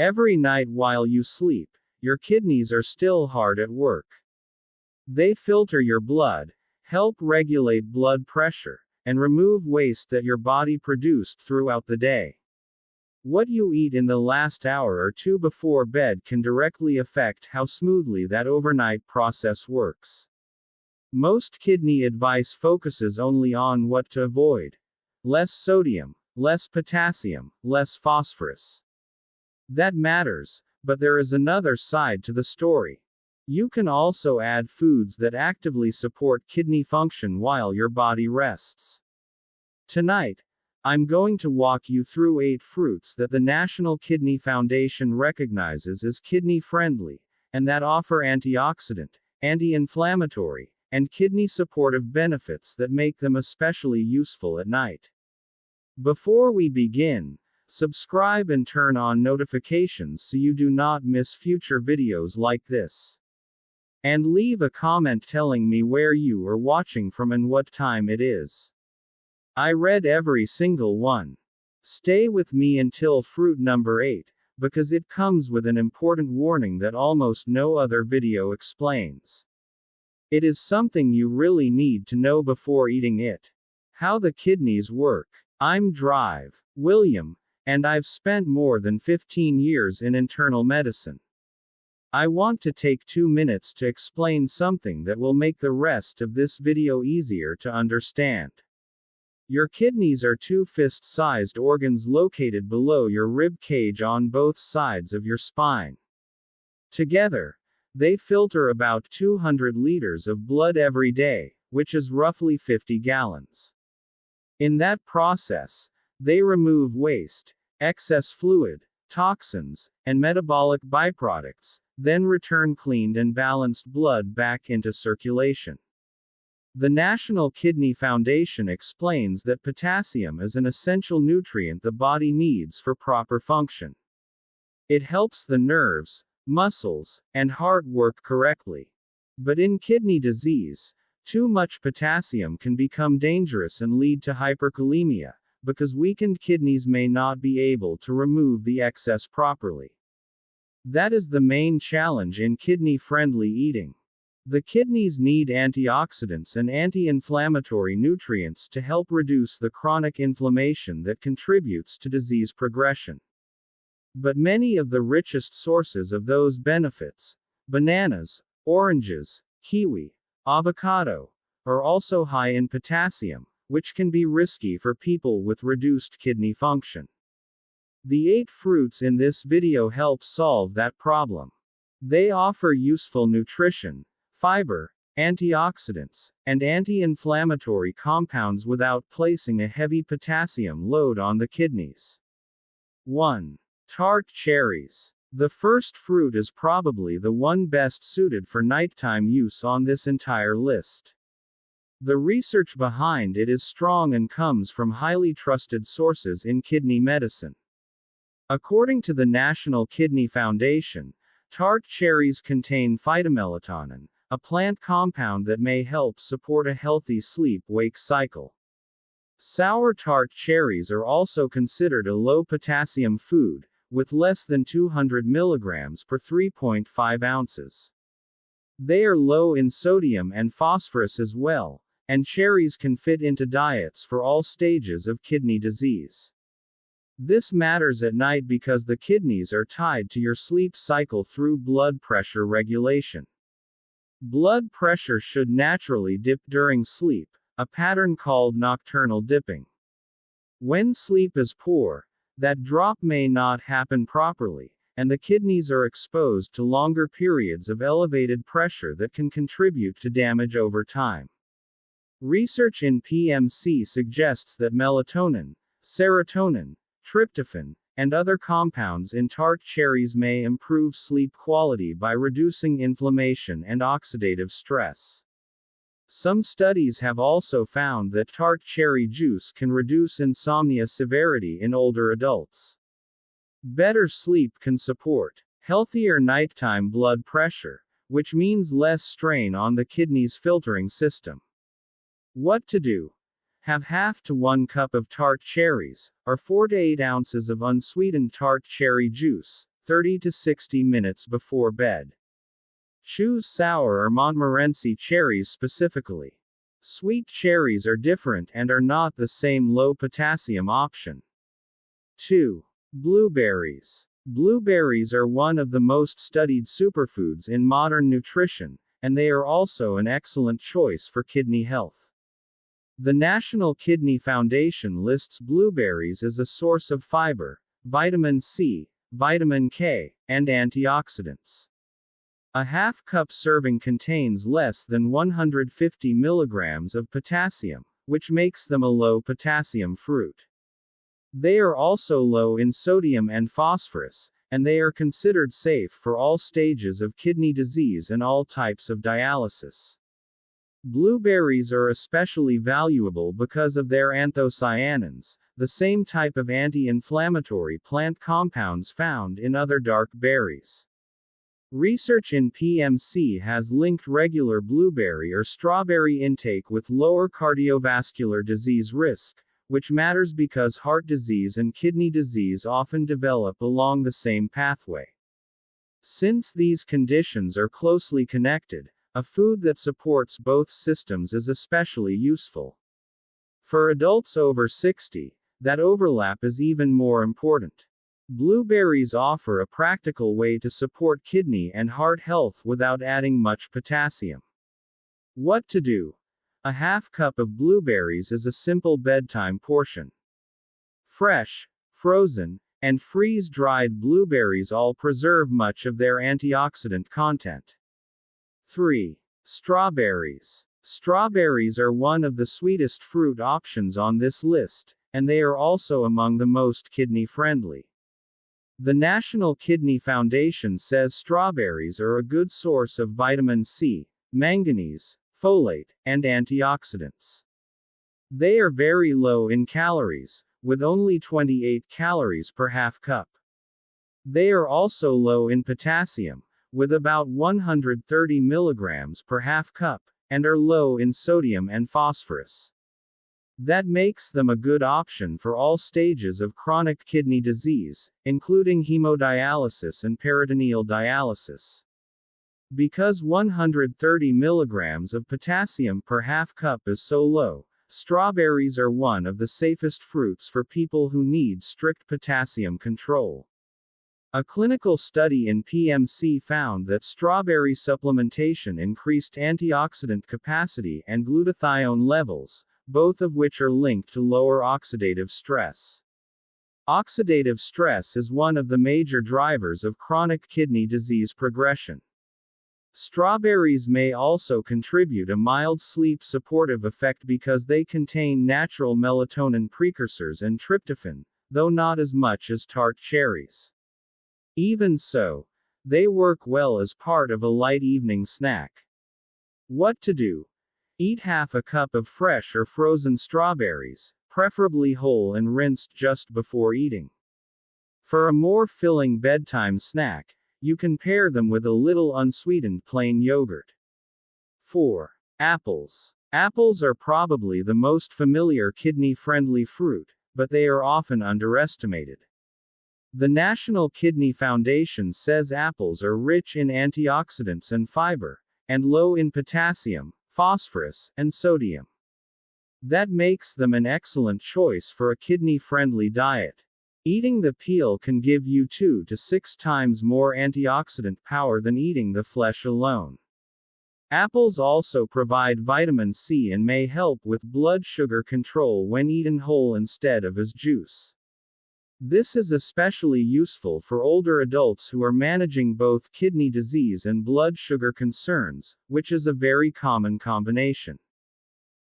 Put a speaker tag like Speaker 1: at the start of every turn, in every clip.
Speaker 1: Every night while you sleep, your kidneys are still hard at work. They filter your blood, help regulate blood pressure, and remove waste that your body produced throughout the day. What you eat in the last hour or two before bed can directly affect how smoothly that overnight process works. Most kidney advice focuses only on what to avoid: less sodium, less potassium, less phosphorus. That matters, but there is another side to the story. You can also add foods that actively support kidney function while your body rests. Tonight, I'm going to walk you through 8 fruits that the National Kidney Foundation recognizes as kidney-friendly, and that offer antioxidant, anti-inflammatory, and kidney-supportive benefits that make them especially useful at night. Before we begin, subscribe and turn on notifications so you do not miss future videos like this. And leave a comment telling me where you are watching from and what time it is. I read every single one. Stay with me until fruit number 8, because it comes with an important warning that almost no other video explains. It is something you really need to know before eating it. How the kidneys work. I'm Drive William, and I've spent more than 15 years in internal medicine. I want to take 2 minutes to explain something that will make the rest of this video easier to understand. Your kidneys are 2 fist-sized organs located below your rib cage on both sides of your spine. Together, they filter about 200 liters of blood every day, which is roughly 50 gallons. In that process, they remove waste, excess fluid, toxins, and metabolic byproducts, then return cleaned and balanced blood back into circulation. The National Kidney Foundation explains that potassium is an essential nutrient the body needs for proper function. It helps the nerves, muscles, and heart work correctly. But in kidney disease, too much potassium can become dangerous and lead to hyperkalemia, because weakened kidneys may not be able to remove the excess properly. That is the main challenge in kidney-friendly eating. The kidneys need antioxidants and anti-inflammatory nutrients to help reduce the chronic inflammation that contributes to disease progression. But many of the richest sources of those benefits, bananas, oranges, kiwi, avocado, are also high in potassium, which can be risky for people with reduced kidney function. The 8 fruits in this video help solve that problem. They offer useful nutrition, fiber, antioxidants, and anti-inflammatory compounds without placing a heavy potassium load on the kidneys. 1. Tart cherries. The first fruit is probably the one best suited for nighttime use on this entire list. The research behind it is strong and comes from highly trusted sources in kidney medicine. According to the National Kidney Foundation, tart cherries contain phytomelatonin, a plant compound that may help support a healthy sleep-wake cycle. Sour tart cherries are also considered a low-potassium food, with less than 200 milligrams per 3.5 ounces. They are low in sodium and phosphorus as well, and cherries can fit into diets for all stages of kidney disease. This matters at night because the kidneys are tied to your sleep cycle through blood pressure regulation. Blood pressure should naturally dip during sleep, a pattern called nocturnal dipping. When sleep is poor, that drop may not happen properly, and the kidneys are exposed to longer periods of elevated pressure that can contribute to damage over time. Research in PMC suggests that melatonin, serotonin, tryptophan, and other compounds in tart cherries may improve sleep quality by reducing inflammation and oxidative stress. Some studies have also found that tart cherry juice can reduce insomnia severity in older adults. Better sleep can support healthier nighttime blood pressure, which means less strain on the kidney's filtering system. What to do? Have half to 1 cup of tart cherries, or 4 to 8 ounces of unsweetened tart cherry juice, 30 to 60 minutes before bed. Choose sour or Montmorency cherries specifically. Sweet cherries are different and are not the same low potassium option. 2. Blueberries. Blueberries are one of the most studied superfoods in modern nutrition, and they are also an excellent choice for kidney health. The National Kidney Foundation lists blueberries as a source of fiber, vitamin C, vitamin K, and antioxidants. A half-cup serving contains less than 150 milligrams of potassium, which makes them a low-potassium fruit. They are also low in sodium and phosphorus, and they are considered safe for all stages of kidney disease and all types of dialysis. Blueberries are especially valuable because of their anthocyanins, the same type of anti-inflammatory plant compounds found in other dark berries. Research in PMC has linked regular blueberry or strawberry intake with lower cardiovascular disease risk, which matters because heart disease and kidney disease often develop along the same pathway. Since these conditions are closely connected, a food that supports both systems is especially useful. For adults over 60, that overlap is even more important. Blueberries offer a practical way to support kidney and heart health without adding much potassium. What to do? A half cup of blueberries is a simple bedtime portion. Fresh, frozen, and freeze-dried blueberries all preserve much of their antioxidant content. 3. Strawberries. Strawberries are one of the sweetest fruit options on this list, and they are also among the most kidney-friendly. The National Kidney Foundation says strawberries are a good source of vitamin C, manganese, folate, and antioxidants. They are very low in calories, with only 28 calories per half cup. They are also low in potassium, with about 130 milligrams per half cup, and are low in sodium and phosphorus. That makes them a good option for all stages of chronic kidney disease, including hemodialysis and peritoneal dialysis. Because 130 milligrams of potassium per half cup is so low, strawberries are one of the safest fruits for people who need strict potassium control. A clinical study in PMC found that strawberry supplementation increased antioxidant capacity and glutathione levels, both of which are linked to lower oxidative stress. Oxidative stress is one of the major drivers of chronic kidney disease progression. Strawberries may also contribute a mild sleep supportive effect because they contain natural melatonin precursors and tryptophan, though not as much as tart cherries. Even so, they work well as part of a light evening snack. What to do? Eat half a cup of fresh or frozen strawberries, preferably whole and rinsed just before eating. For a more filling bedtime snack, you can pair them with a little unsweetened plain yogurt. 4. Apples. Apples are probably the most familiar kidney-friendly fruit, but they are often underestimated. The National Kidney Foundation says apples are rich in antioxidants and fiber, and low in potassium, phosphorus, and sodium. That makes them an excellent choice for a kidney-friendly diet. Eating the peel can give you 2 to 6 times more antioxidant power than eating the flesh alone. Apples also provide vitamin C and may help with blood sugar control when eaten whole instead of as juice. This is especially useful for older adults who are managing both kidney disease and blood sugar concerns, which is a very common combination.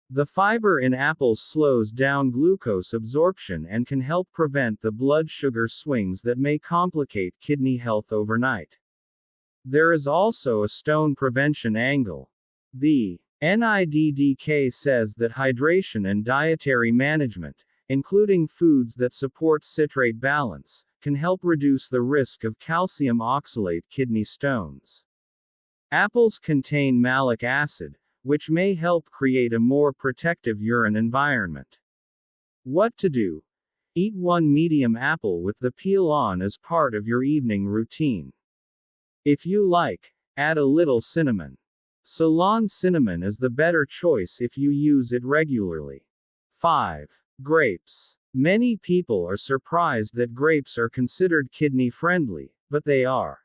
Speaker 1: The fiber in apples slows down glucose absorption and can help prevent the blood sugar swings that may complicate kidney health overnight. There is also a stone prevention angle. The NIDDK says that hydration and dietary management, including foods that support citrate balance, can help reduce the risk of calcium oxalate kidney stones. Apples contain malic acid, which may help create a more protective urine environment. What to do? Eat one medium apple with the peel on as part of your evening routine. If you like, add a little cinnamon. Ceylon cinnamon is the better choice if you use it regularly. 5. Grapes. Many people are surprised that grapes are considered kidney friendly, but they are.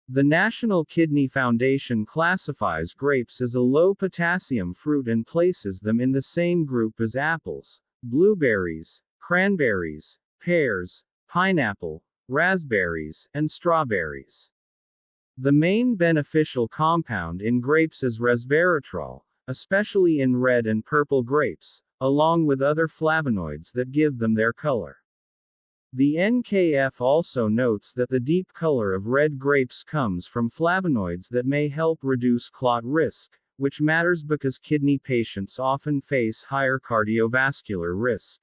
Speaker 1: The National Kidney Foundation classifies grapes as a low potassium fruit and places them in the same group as apples, blueberries, cranberries, pears, pineapple, raspberries, and strawberries. The main beneficial compound in grapes is resveratrol, especially in red and purple grapes, along with other flavonoids that give them their color. The NKF also notes that the deep color of red grapes comes from flavonoids that may help reduce clot risk, which matters because kidney patients often face higher cardiovascular risk.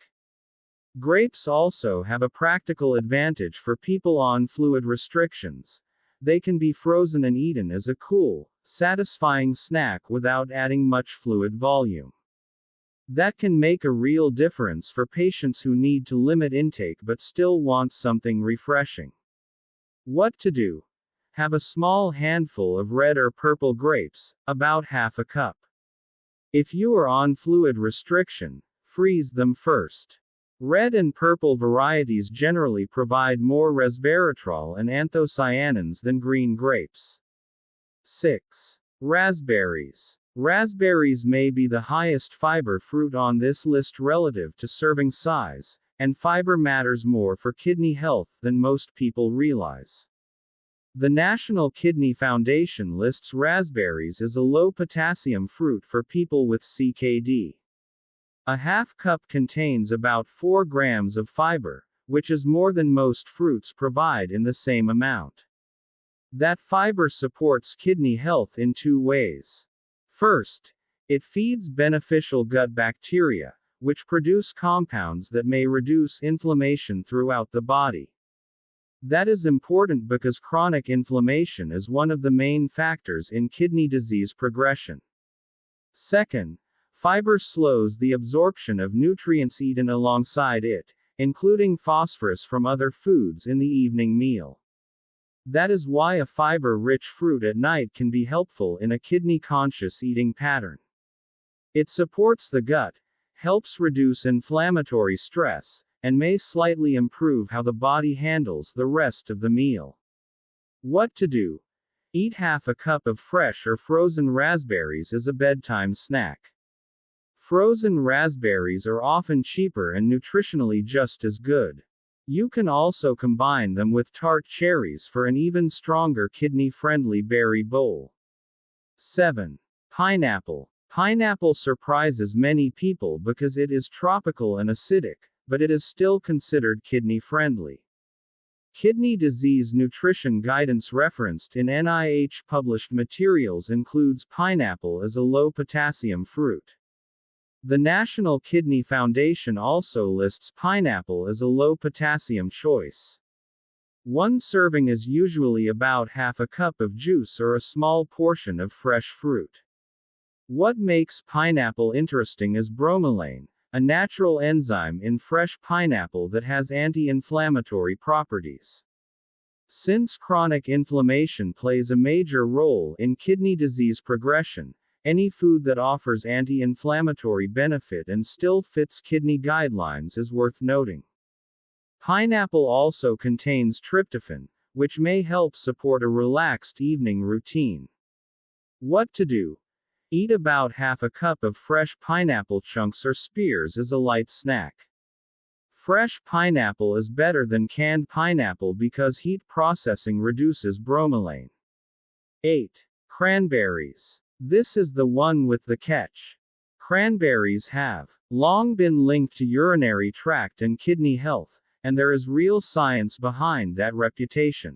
Speaker 1: Grapes also have a practical advantage for people on fluid restrictions. They can be frozen and eaten as a cool, satisfying snack without adding much fluid volume. That can make a real difference for patients who need to limit intake but still want something refreshing. What to do? Have a small handful of red or purple grapes, about half a cup. If you are on fluid restriction, freeze them first. Red and purple varieties generally provide more resveratrol and anthocyanins than green grapes. 6. Raspberries. Raspberries may be the highest fiber fruit on this list relative to serving size, and fiber matters more for kidney health than most people realize. The National Kidney Foundation lists raspberries as a low potassium fruit for people with CKD. A half cup contains about 4 grams of fiber, which is more than most fruits provide in the same amount. That fiber supports kidney health in 2 ways. First, it feeds beneficial gut bacteria, which produce compounds that may reduce inflammation throughout the body. That is important because chronic inflammation is one of the main factors in kidney disease progression. Second, fiber slows the absorption of nutrients eaten alongside it, including phosphorus from other foods in the evening meal. That is why a fiber-rich fruit at night can be helpful in a kidney-conscious eating pattern. It supports the gut, helps reduce inflammatory stress, and may slightly improve how the body handles the rest of the meal. What to do? Eat half a cup of fresh or frozen raspberries as a bedtime snack. Frozen raspberries are often cheaper and nutritionally just as good. You can also combine them with tart cherries for an even stronger kidney-friendly berry bowl. 7. Pineapple. Pineapple surprises many people because it is tropical and acidic, but it is still considered kidney-friendly. Kidney disease nutrition guidance referenced in NIH-published materials includes pineapple as a low-potassium fruit. The National Kidney Foundation also lists pineapple as a low-potassium choice. One serving is usually about half a cup of juice or a small portion of fresh fruit. What makes pineapple interesting is bromelain, a natural enzyme in fresh pineapple that has anti-inflammatory properties. Since chronic inflammation plays a major role in kidney disease progression, any food that offers anti-inflammatory benefit and still fits kidney guidelines is worth noting. Pineapple also contains tryptophan, which may help support a relaxed evening routine. What to do? Eat about half a cup of fresh pineapple chunks or spears as a light snack. Fresh pineapple is better than canned pineapple because heat processing reduces bromelain. 8. Cranberries. This is the one with the catch. Cranberries have long been linked to urinary tract and kidney health, and there is real science behind that reputation.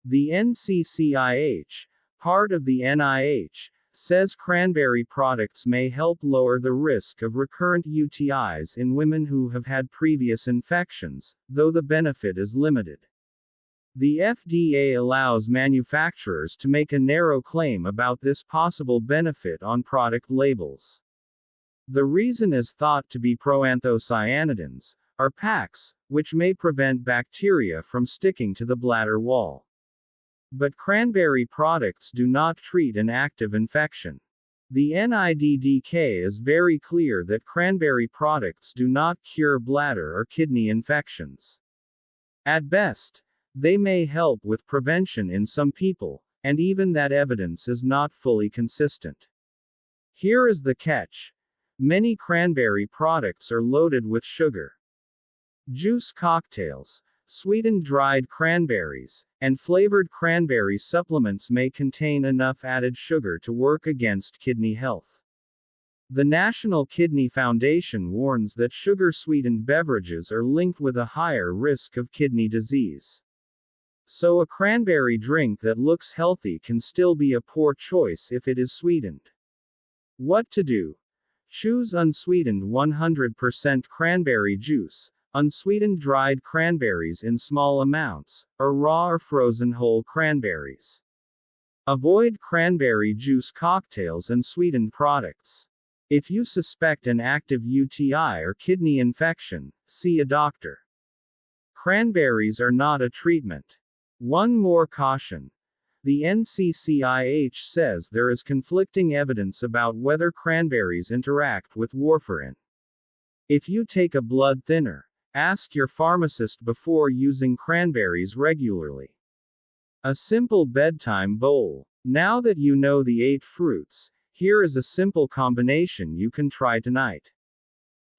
Speaker 1: The NCCIH, part of the NIH, says cranberry products may help lower the risk of recurrent UTIs in women who have had previous infections, though the benefit is limited. The FDA allows manufacturers to make a narrow claim about this possible benefit on product labels. The reason is thought to be proanthocyanidins, are packs, which may prevent bacteria from sticking to the bladder wall. But cranberry products do not treat an active infection. The NIDDK is very clear that cranberry products do not cure bladder or kidney infections. At best, they may help with prevention in some people, and even that evidence is not fully consistent. Here is the catch. Many cranberry products are loaded with sugar. Juice cocktails, sweetened dried cranberries, and flavored cranberry supplements may contain enough added sugar to work against kidney health. The National Kidney Foundation warns that sugar-sweetened beverages are linked with a higher risk of kidney disease. So a cranberry drink that looks healthy can still be a poor choice if it is sweetened. What to do? Choose unsweetened 100% cranberry juice, unsweetened dried cranberries in small amounts, or raw or frozen whole cranberries. Avoid cranberry juice cocktails and sweetened products. If you suspect an active UTI or kidney infection, see a doctor. Cranberries are not a treatment. One more caution. The NCCIH says there is conflicting evidence about whether cranberries interact with warfarin. If you take a blood thinner, ask your pharmacist before using cranberries regularly. A simple bedtime bowl. Now that you know the 8 fruits, here is a simple combination you can try tonight.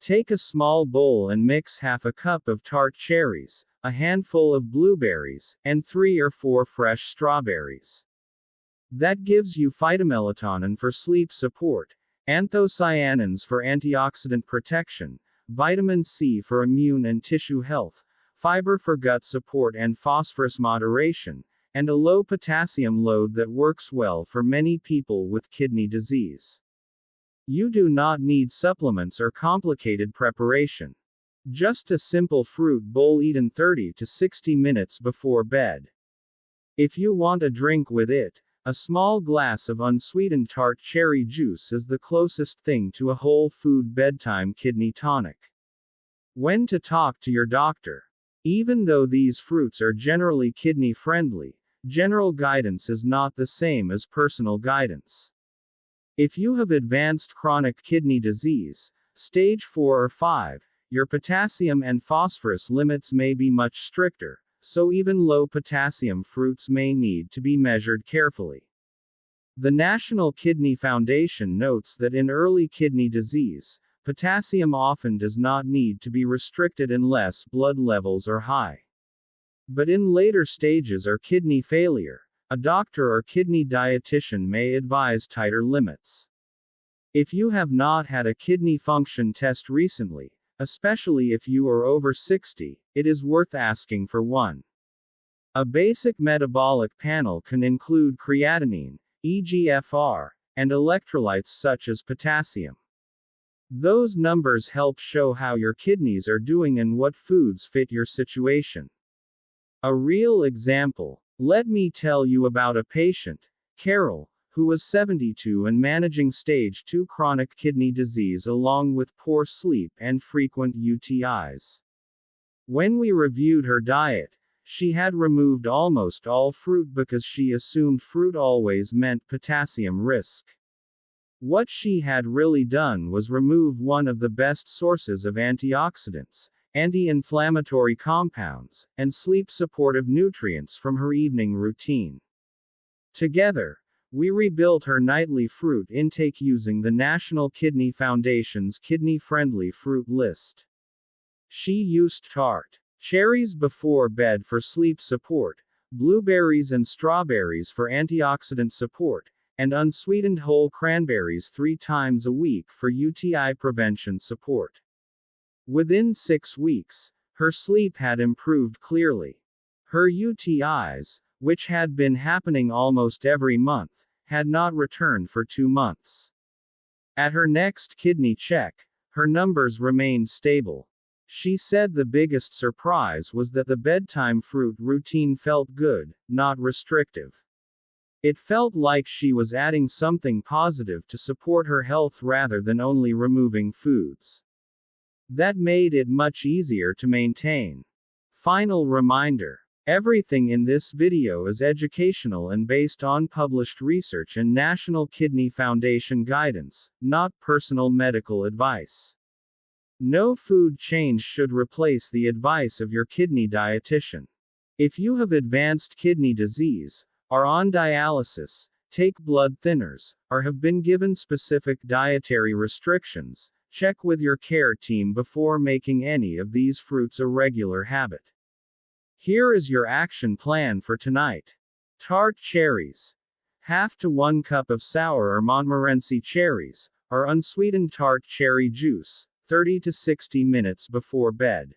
Speaker 1: Take a small bowl and mix half a cup of tart cherries, a handful of blueberries, and 3 or 4 fresh strawberries. That gives you phytomelatonin for sleep support, anthocyanins for antioxidant protection, vitamin C for immune and tissue health, fiber for gut support and phosphorus moderation, and a low potassium load that works well for many people with kidney disease. You do not need supplements or complicated preparation. Just a simple fruit bowl eaten 30 to 60 minutes before bed. If you want a drink with it, a small glass of unsweetened tart cherry juice is the closest thing to a whole food bedtime kidney tonic. When to talk to your doctor. Even though these fruits are generally kidney friendly, general guidance is not the same as personal guidance. If you have advanced chronic kidney disease, stage 4 or 5, your potassium and phosphorus limits may be much stricter, so even low potassium fruits may need to be measured carefully. The National Kidney Foundation notes that in early kidney disease, potassium often does not need to be restricted unless blood levels are high. But in later stages or kidney failure, a doctor or kidney dietitian may advise tighter limits. If you have not had a kidney function test recently, especially if you are over 60, it is worth asking for one. A basic metabolic panel can include creatinine, eGFR, and electrolytes such as potassium. Those numbers help show how your kidneys are doing and what foods fit your situation. A real example. Let me tell you about a patient, Carol, who was 72 and managing stage 2 chronic kidney disease along with poor sleep and frequent UTIs. When we reviewed her diet, she had removed almost all fruit because she assumed fruit always meant potassium risk. What she had really done was remove one of the best sources of antioxidants, anti-inflammatory compounds, and sleep-supportive nutrients from her evening routine. Together, we rebuilt her nightly fruit intake using the National Kidney Foundation's kidney-friendly fruit list. She used tart cherries before bed for sleep support, blueberries and strawberries for antioxidant support, and unsweetened whole cranberries 3 times a week for UTI prevention support. Within 6 weeks, her sleep had improved clearly. Her UTIs, which had been happening almost every month, had not returned for 2 months. At her next kidney check, her numbers remained stable. She said the biggest surprise was that the bedtime fruit routine felt good, not restrictive. It felt like she was adding something positive to support her health rather than only removing foods. That made it much easier to maintain. Final reminder. Everything in this video is educational and based on published research and National Kidney Foundation guidance, not personal medical advice. No food change should replace the advice of your kidney dietitian. If you have advanced kidney disease, are on dialysis, take blood thinners, or have been given specific dietary restrictions, check with your care team before making any of these fruits a regular habit. Here is your action plan for tonight. Tart cherries. Half to 1 cup of sour or Montmorency cherries, or unsweetened tart cherry juice, 30 to 60 minutes before bed.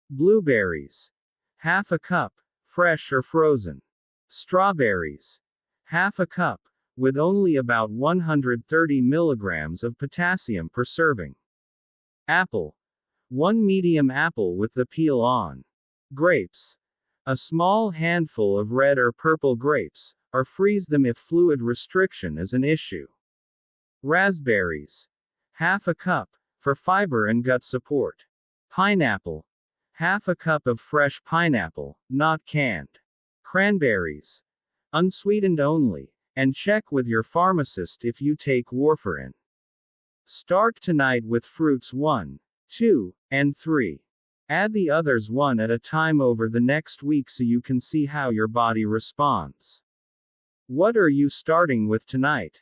Speaker 1: Blueberries. Half a cup, fresh or frozen. Strawberries. Half a cup, with only about 130 milligrams of potassium per serving. Apple. 1 medium apple with the peel on. Grapes. A small handful of red or purple grapes, or freeze them if fluid restriction is an issue. Raspberries. Half a cup, for fiber and gut support. Pineapple. Half a cup of fresh pineapple, not canned. Cranberries. Unsweetened only, and check with your pharmacist if you take warfarin. Start tonight with fruits 1, 2, and 3. Add the others one at a time over the next week so you can see how your body responds. What are you starting with tonight?